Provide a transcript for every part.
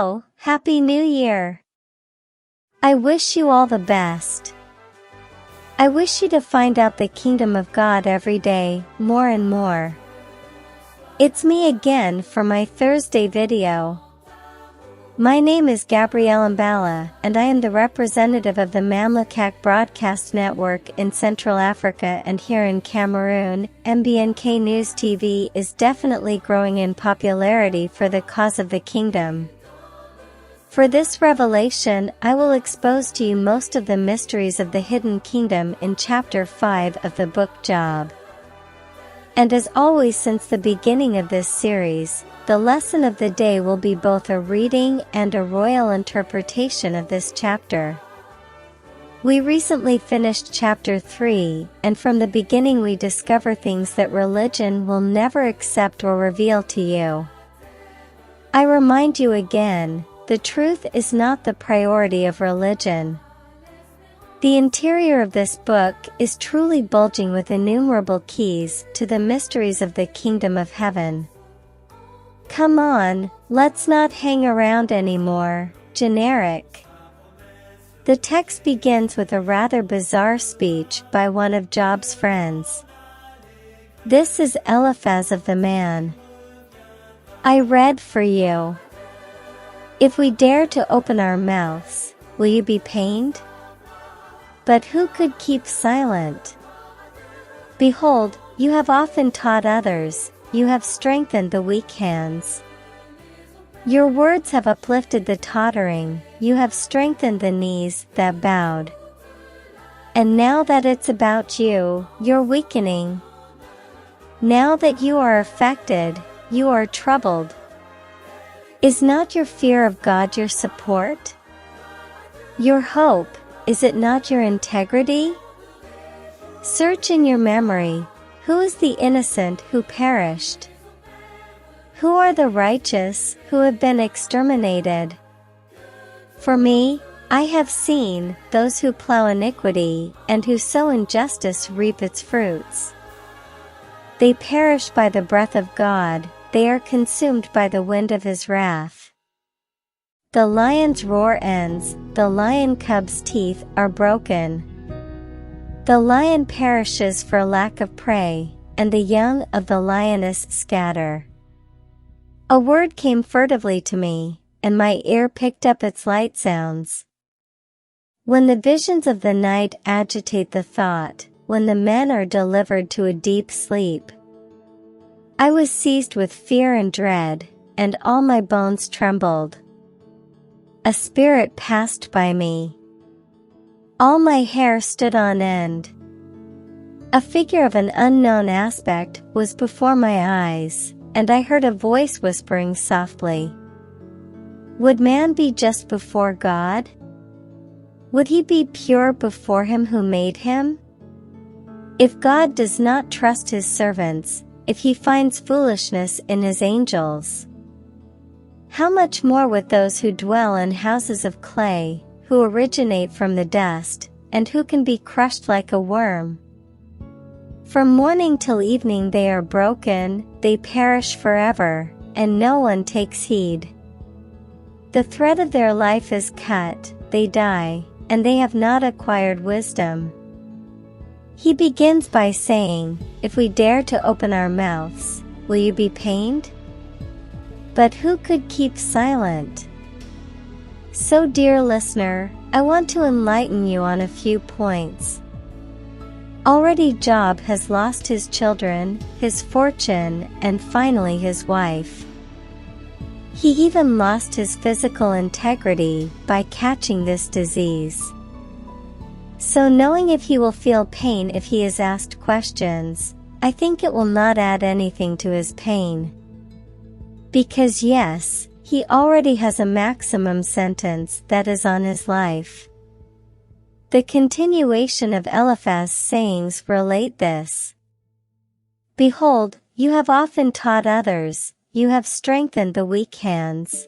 So, Happy New Year! I wish you all the best. I wish you to find out the kingdom of God every day, more and more. It's me again for my Thursday video. My name is Gabrielle Mbala, and I am the representative of the Mamlakak Broadcast Network in Central Africa and here in Cameroon. MBNK News TV is definitely growing in popularity for the cause of the kingdom. For this revelation, I will expose to you most of the mysteries of the hidden kingdom in chapter 5 of the book Job. And as always since the beginning of this series, the lesson of the day will be both a reading and a royal interpretation of this chapter. We recently finished chapter 3, and from the beginning we discover things that religion will never accept or reveal to you. I remind you again, the truth is not the priority of religion. The interior of this book is truly bulging with innumerable keys to the mysteries of the kingdom of heaven. Come on, let's not hang around anymore. Generic. The text begins with a rather bizarre speech by one of Job's friends. This is Eliphaz of the Man. I read for you. If we dare to open our mouths, will you be pained? But who could keep silent? Behold, you have often taught others, you have strengthened the weak hands. Your words have uplifted the tottering, you have strengthened the knees that bowed. And now that it's about you, you're weakening. Now that you are affected, you are troubled. Is not your fear of God your support? Your hope, is it not your integrity? Search in your memory, who is the innocent who perished? Who are the righteous who have been exterminated? For me, I have seen those who plow iniquity and who sow injustice reap its fruits. They perish by the breath of God. They are consumed by the wind of his wrath. The lion's roar ends, the lion cub's teeth are broken. The lion perishes for lack of prey, and the young of the lioness scatter. A word came furtively to me, and my ear picked up its light sounds. When the visions of the night agitate the thought, when the men are delivered to a deep sleep, I was seized with fear and dread, and all my bones trembled. A spirit passed by me. All my hair stood on end. A figure of an unknown aspect was before my eyes, and I heard a voice whispering softly. Would man be just before God? Would he be pure before him who made him? If God does not trust his servants, if he finds foolishness in his angels, how much more with those who dwell in houses of clay, who originate from the dust, and who can be crushed like a worm? From morning till evening they are broken, they perish forever, and no one takes heed. The thread of their life is cut, they die, and they have not acquired wisdom. He begins by saying, if we dare to open our mouths, will you be pained? But who could keep silent? So, dear listener, I want to enlighten you on a few points. Already Job has lost his children, his fortune, and finally his wife. He even lost his physical integrity by catching this disease. So knowing if he will feel pain if he is asked questions, I think it will not add anything to his pain. Because yes, he already has a maximum sentence that is on his life. The continuation of Eliphaz's sayings relate this. Behold, you have often taught others, you have strengthened the weak hands.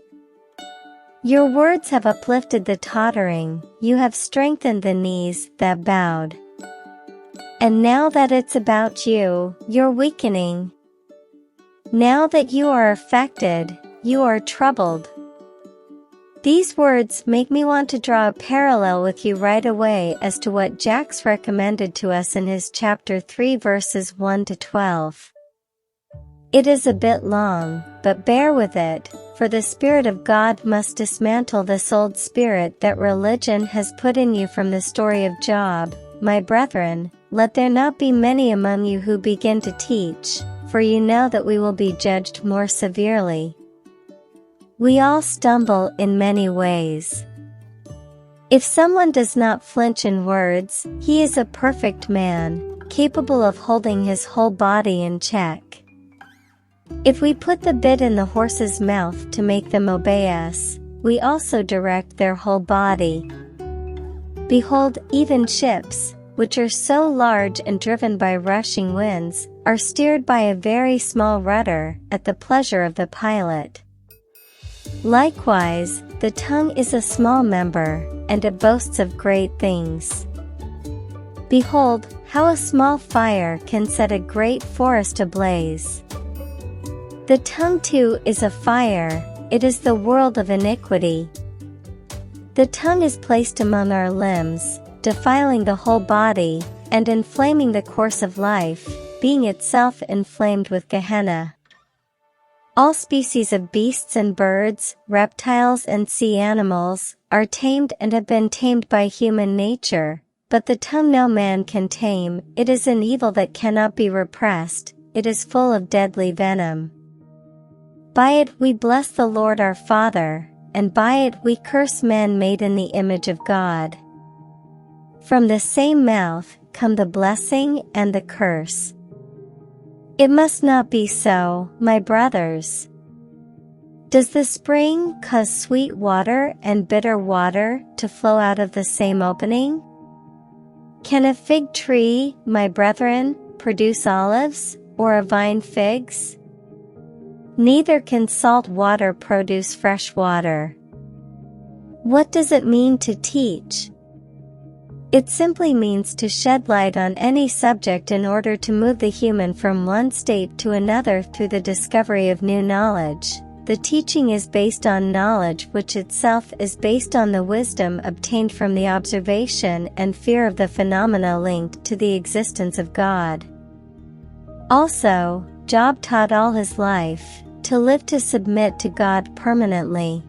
Your words have uplifted the tottering, you have strengthened the knees that bowed. And now that it's about you, you're weakening. Now that you are affected, you are troubled. These words make me want to draw a parallel with you right away as to what Jack's recommended to us in his chapter 3 verses 1 to 12. It is a bit long, but bear with it, for the Spirit of God must dismantle this old spirit that religion has put in you from the story of Job. My brethren, let there not be many among you who begin to teach, for you know that we will be judged more severely. We all stumble in many ways. If someone does not flinch in words, he is a perfect man, capable of holding his whole body in check. If we put the bit in the horse's mouth to make them obey us, we also direct their whole body. Behold, even ships, which are so large and driven by rushing winds, are steered by a very small rudder, at the pleasure of the pilot. Likewise, the tongue is a small member, and it boasts of great things. Behold, how a small fire can set a great forest ablaze. The tongue too is a fire, it is the world of iniquity. The tongue is placed among our limbs, defiling the whole body, and inflaming the course of life, being itself inflamed with Gehenna. All species of beasts and birds, reptiles and sea animals, are tamed and have been tamed by human nature, but the tongue no man can tame. It is an evil that cannot be repressed, it is full of deadly venom. By it we bless the Lord our Father, and by it we curse men made in the image of God. From the same mouth come the blessing and the curse. It must not be so, my brothers. Does the spring cause sweet water and bitter water to flow out of the same opening? Can a fig tree, my brethren, produce olives, or a vine figs? Neither can salt water produce fresh water. What does it mean to teach? It simply means to shed light on any subject in order to move the human from one state to another through the discovery of new knowledge. The teaching is based on knowledge which itself is based on the wisdom obtained from the observation and fear of the phenomena linked to the existence of God. Also, Job taught all his life to live to submit to God permanently.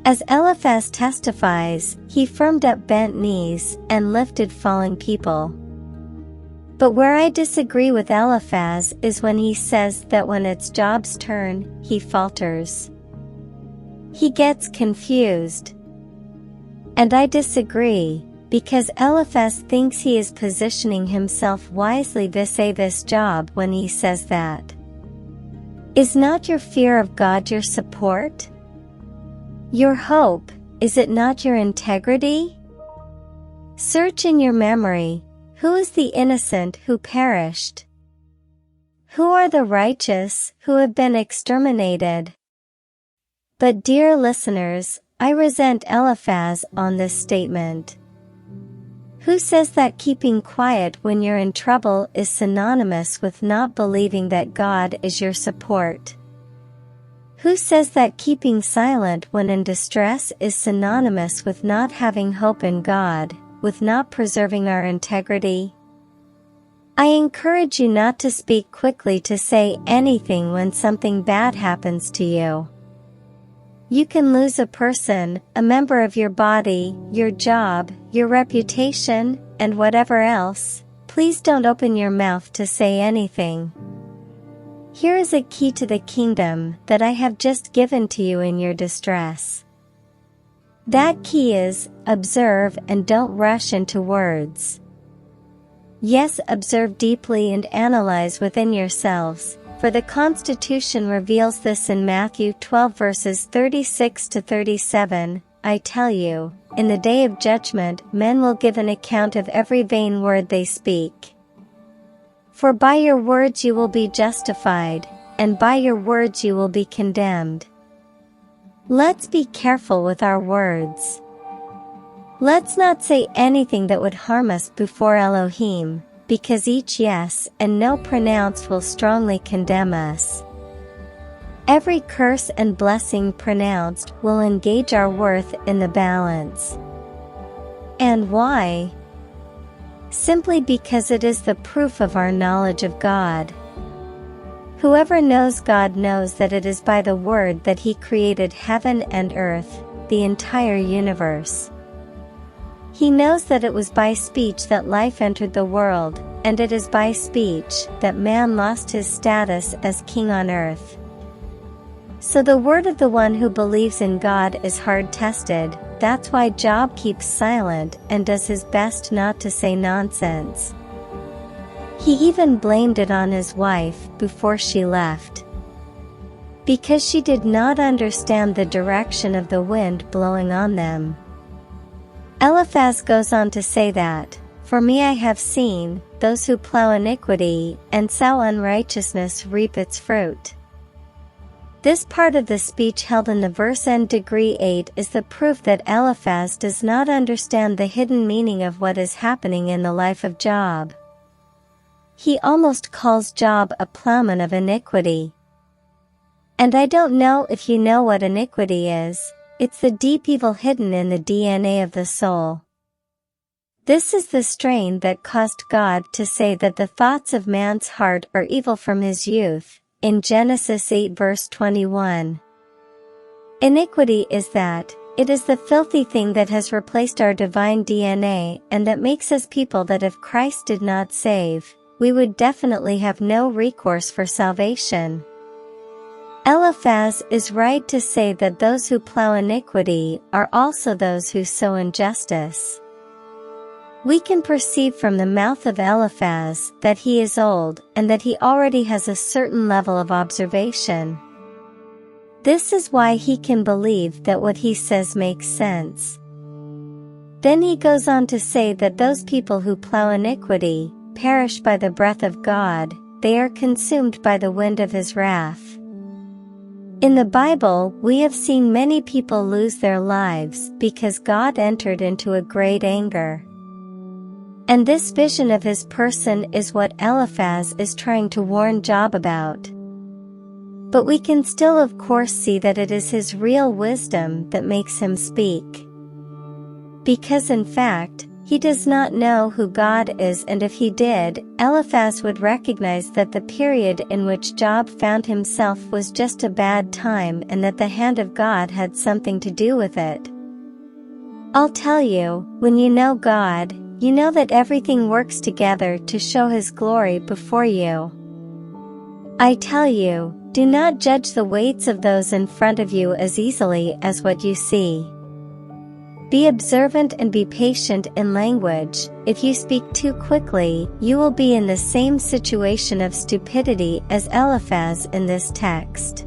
As Eliphaz testifies, he firmed up bent knees and lifted falling people. But where I disagree with Eliphaz is when he says that when it's Job's turn, he falters. He gets confused. And I disagree, because Eliphaz thinks he is positioning himself wisely vis-a-vis Job when he says that. Is not your fear of God your support? Your hope, is it not your integrity? Search in your memory, who is the innocent who perished? Who are the righteous who have been exterminated? But dear listeners, I resent Eliphaz on this statement. Who says that keeping quiet when you're in trouble is synonymous with not believing that God is your support? Who says that keeping silent when in distress is synonymous with not having hope in God, with not preserving our integrity? I encourage you not to speak quickly to say anything when something bad happens to you. You can lose a person, a member of your body, your job, your reputation, and whatever else. Please don't open your mouth to say anything. Here is a key to the kingdom that I have just given to you in your distress. That key is, observe and don't rush into words. Yes, observe deeply and analyze within yourselves, for the Constitution reveals this in Matthew 12 verses 36 to 37. I tell you, in the day of judgment men will give an account of every vain word they speak. For by your words you will be justified, and by your words you will be condemned. Let's be careful with our words. Let's not say anything that would harm us before Elohim, because each yes and no pronounced will strongly condemn us. Every curse and blessing pronounced will engage our worth in the balance. And why? Simply because it is the proof of our knowledge of God. Whoever knows God knows that it is by the word that He created heaven and earth, the entire universe. He knows that it was by speech that life entered the world, and it is by speech that man lost his status as king on earth. So the word of the one who believes in God is hard-tested. That's why Job keeps silent and does his best not to say nonsense. He even blamed it on his wife before she left, because she did not understand the direction of the wind blowing on them. Eliphaz goes on to say that, "For me I have seen, those who plow iniquity and sow unrighteousness reap its fruit." This part of the speech held in the verse end degree 8 is the proof that Eliphaz does not understand the hidden meaning of what is happening in the life of Job. He almost calls Job a plowman of iniquity. And I don't know if you know what iniquity is. It's the deep evil hidden in the DNA of the soul. This is the strain that caused God to say that the thoughts of man's heart are evil from his youth, in Genesis 8 verse 21. Iniquity is that, it is the filthy thing that has replaced our divine DNA and that makes us people that if Christ did not save, we would definitely have no recourse for salvation. Eliphaz is right to say that those who plow iniquity are also those who sow injustice. We can perceive from the mouth of Eliphaz that he is old and that he already has a certain level of observation. This is why he can believe that what he says makes sense. Then he goes on to say that those people who plow iniquity perish by the breath of God, they are consumed by the wind of His wrath. In the Bible, we have seen many people lose their lives because God entered into a great anger. And this vision of his person is what Eliphaz is trying to warn Job about. But we can still of course see that it is his real wisdom that makes him speak. Because in fact, he does not know who God is, and if he did, Eliphaz would recognize that the period in which Job found himself was just a bad time and that the hand of God had something to do with it. I'll tell you, when you know God, you know that everything works together to show His glory before you. I tell you, do not judge the weights of those in front of you as easily as what you see. Be observant and be patient in language. If you speak too quickly, you will be in the same situation of stupidity as Eliphaz in this text.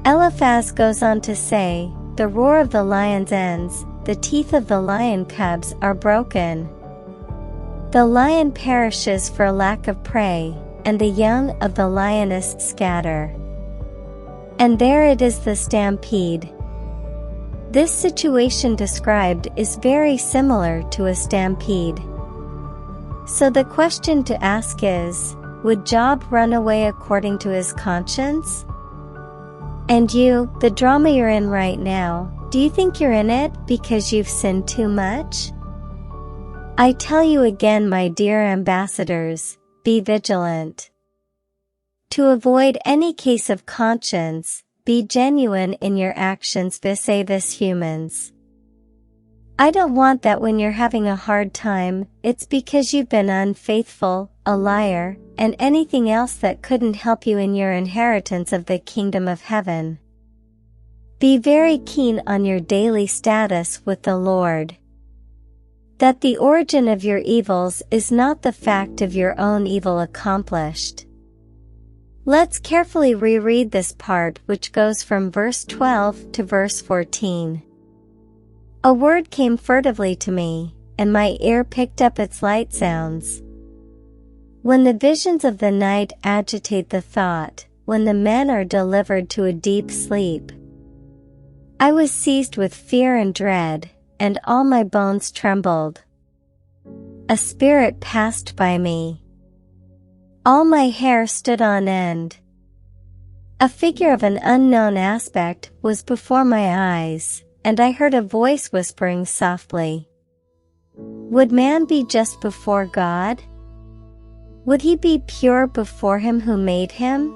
Eliphaz goes on to say, "The roar of the lions ends, the teeth of the lion cubs are broken. The lion perishes for lack of prey, and the young of the lioness scatter. And there it is the stampede." This situation described is very similar to a stampede. So the question to ask is, would Job run away according to his conscience? And you, the drama you're in right now, do you think you're in it because you've sinned too much? I tell you again, my dear ambassadors, be vigilant. To avoid any case of conscience, be genuine in your actions vis-a-vis humans. I don't want that when you're having a hard time, it's because you've been unfaithful, a liar, and anything else that couldn't help you in your inheritance of the kingdom of heaven. Be very keen on your daily status with the Lord. That the origin of your evils is not the fact of your own evil accomplished. Let's carefully reread this part, which goes from verse 12 to verse 14. A word came furtively to me, and my ear picked up its light sounds. When the visions of the night agitate the thought, when the men are delivered to a deep sleep, I was seized with fear and dread, and all my bones trembled. A spirit passed by me. All my hair stood on end. A figure of an unknown aspect was before my eyes, and I heard a voice whispering softly. Would man be just before God? Would he be pure before him who made him?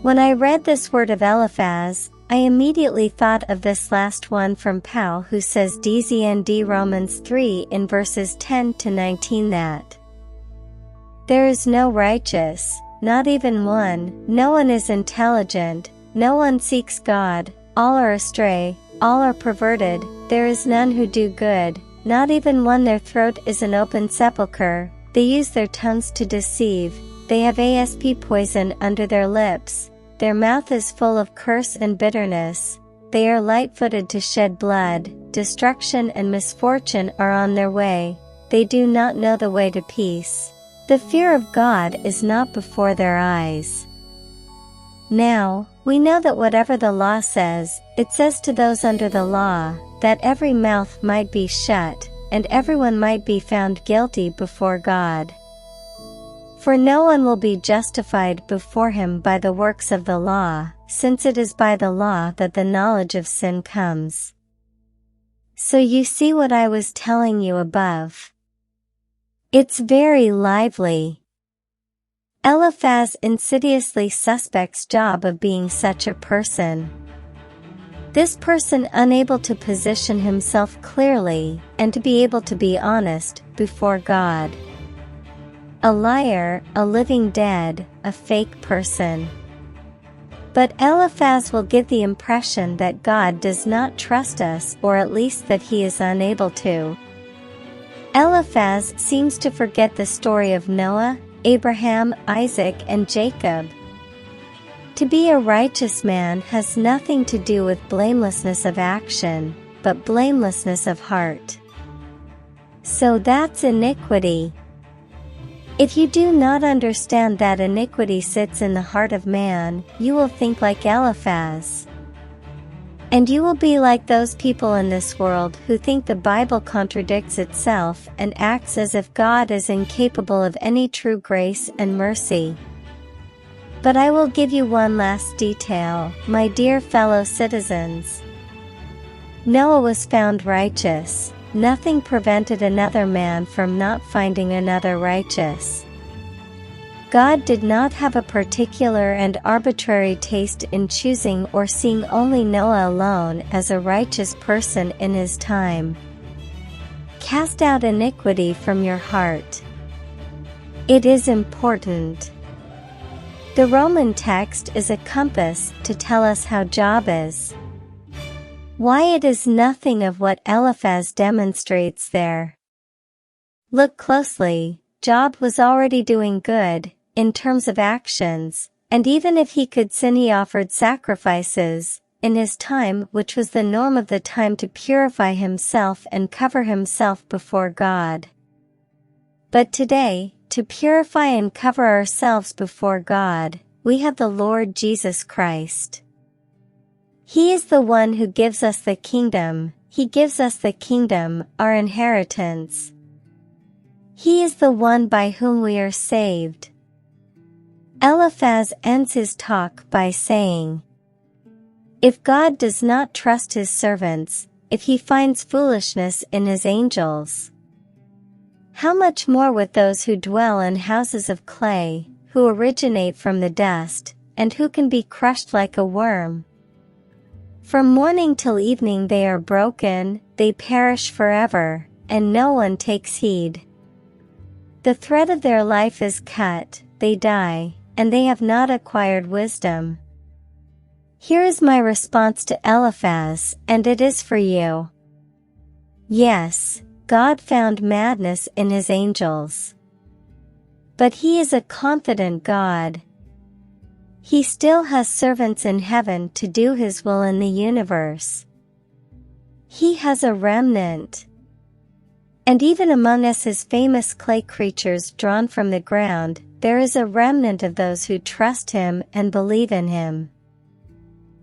When I read this word of Eliphaz, I immediately thought of this last one from Powell who says DZND Romans 3 in verses 10 to 19 that there is no righteous, not even one, no one is intelligent, no one seeks God, all are astray, all are perverted, there is none who do good, not even one, their throat is an open sepulchre, they use their tongues to deceive, they have asp poison under their lips, their mouth is full of curse and bitterness, they are light-footed to shed blood, destruction and misfortune are on their way, they do not know the way to peace. The fear of God is not before their eyes. Now, we know that whatever the law says, it says to those under the law, that every mouth might be shut, and everyone might be found guilty before God. For no one will be justified before him by the works of the law, since it is by the law that the knowledge of sin comes. So you see what I was telling you above. It's very lively. Eliphaz insidiously suspects Job of being such a person. This person unable to position himself clearly and to be able to be honest before God. A liar, a living dead, a fake person. But Eliphaz will give the impression that God does not trust us, or at least that he is unable to. Eliphaz seems to forget the story of Noah, Abraham, Isaac, and Jacob. To be a righteous man has nothing to do with blamelessness of action, but blamelessness of heart. So that's iniquity. If you do not understand that iniquity sits in the heart of man, you will think like Eliphaz. And you will be like those people in this world who think the Bible contradicts itself and acts as if God is incapable of any true grace and mercy. But I will give you one last detail, my dear fellow citizens. Noah was found righteous. Nothing prevented another man from not finding another righteous. God did not have a particular and arbitrary taste in choosing or seeing only Noah alone as a righteous person in his time. Cast out iniquity from your heart. It is important. The Roman text is a compass to tell us how Job is. Why it is nothing of what Eliphaz demonstrates there. Look closely, Job was already doing good, in terms of actions, and even if he could sin he offered sacrifices, in his time which was the norm of the time to purify himself and cover himself before God. But today, to purify and cover ourselves before God, we have the Lord Jesus Christ. He is the one who gives us the kingdom, he gives us the kingdom, our inheritance. He is the one by whom we are saved. Eliphaz ends his talk by saying, if God does not trust his servants, if he finds foolishness in his angels, how much more with those who dwell in houses of clay, who originate from the dust, and who can be crushed like a worm? From morning till evening they are broken, they perish forever, and no one takes heed. The thread of their life is cut, they die, and they have not acquired wisdom. Here is my response to Eliphaz, and it is for you. Yes, God found madness in his angels. But he is a confident God. He still has servants in heaven to do his will in the universe. He has a remnant. And even among us his famous clay creatures drawn from the ground, there is a remnant of those who trust him and believe in him.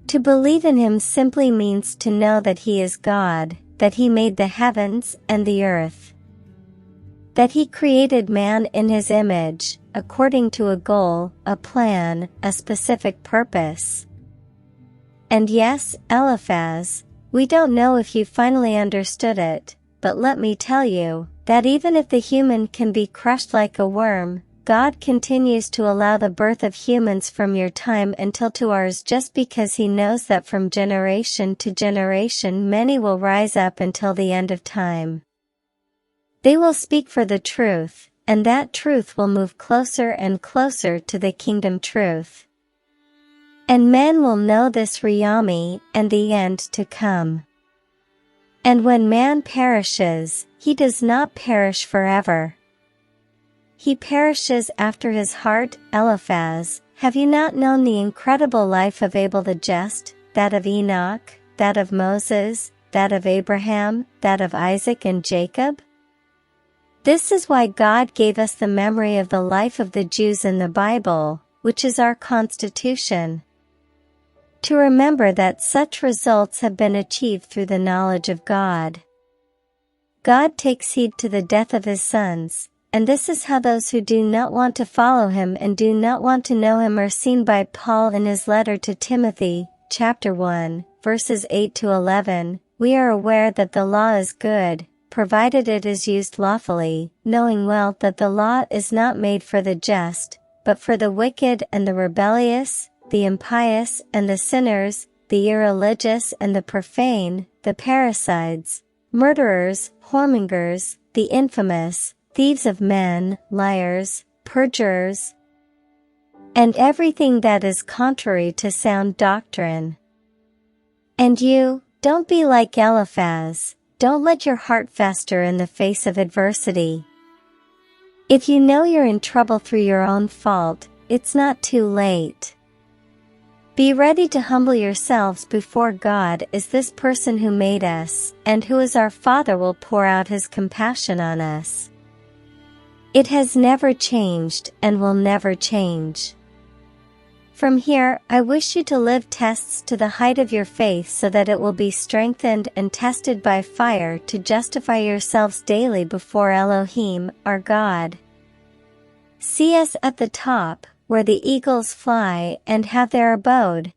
To believe in him simply means to know that he is God, that he made the heavens and the earth. That he created man in his image, according to a goal, a plan, a specific purpose. And yes, Eliphaz, we don't know if you finally understood it, but let me tell you, that even if the human can be crushed like a worm, God continues to allow the birth of humans from your time until to ours, just because he knows that from generation to generation many will rise up until the end of time. They will speak for the truth, and that truth will move closer and closer to the kingdom truth. And men will know this Riyami and the end to come. And when man perishes, he does not perish forever. He perishes after his heart. Eliphaz, have you not known the incredible life of Abel the just, that of Enoch, that of Moses, that of Abraham, that of Isaac and Jacob? This is why God gave us the memory of the life of the Jews in the Bible, which is our constitution. To remember that such results have been achieved through the knowledge of God. God takes heed to the death of his sons, and this is how those who do not want to follow him and do not want to know him are seen by Paul in his letter to Timothy, chapter 1, verses 8 to 11. We are aware that the law is good, provided it is used lawfully, knowing well that the law is not made for the just, but for the wicked and the rebellious, the impious and the sinners, the irreligious and the profane, the parricides, murderers, whoremongers, the infamous, thieves of men, liars, perjurers, and everything that is contrary to sound doctrine. And you, don't be like Eliphaz, don't let your heart fester in the face of adversity. If you know you're in trouble through your own fault, it's not too late. Be ready to humble yourselves before God as this person who made us, and who is our Father will pour out his compassion on us. It has never changed and will never change. From here, I wish you to live tests to the height of your faith so that it will be strengthened and tested by fire to justify yourselves daily before Elohim, our God. See us at the top, where the eagles fly and have their abode.